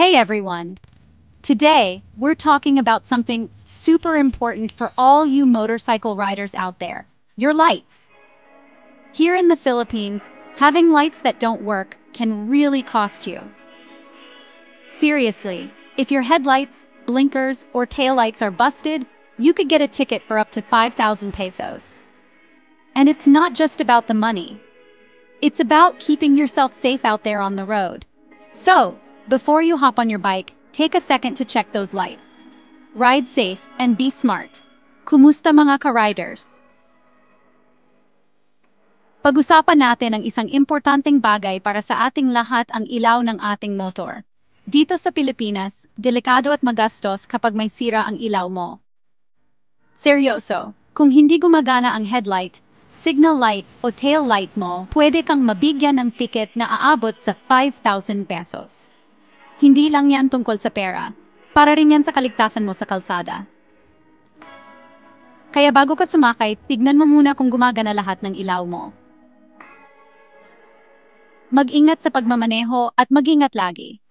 Hey everyone! Today, we're talking about something super important for all you motorcycle riders out there, your lights. Here in the Philippines, having lights that don't work can really cost you. Seriously, if your headlights, blinkers, or taillights are busted, you could get a ticket for up to 5,000 pesos. And it's not just about the money. It's about keeping yourself safe out there on the road. So, before you hop on your bike, take a second to check those lights. Ride safe and be smart. Kumusta mga ka-riders? Pag-usapan natin ang isang importanteng bagay para sa ating lahat, ang ilaw ng ating motor. Dito sa Pilipinas, delikado at magastos kapag may sira ang ilaw mo. Seryoso, kung hindi gumagana ang headlight, signal light o tail light mo, pwede kang mabigyan ng ticket na aabot sa 5,000 pesos. Hindi lang yan tungkol sa pera, para rin yan sa kaligtasan mo sa kalsada. Kaya bago ka sumakay, tignan mo muna kung gumagana lahat ng ilaw mo. Mag-ingat sa pagmamaneho at mag-ingat lagi.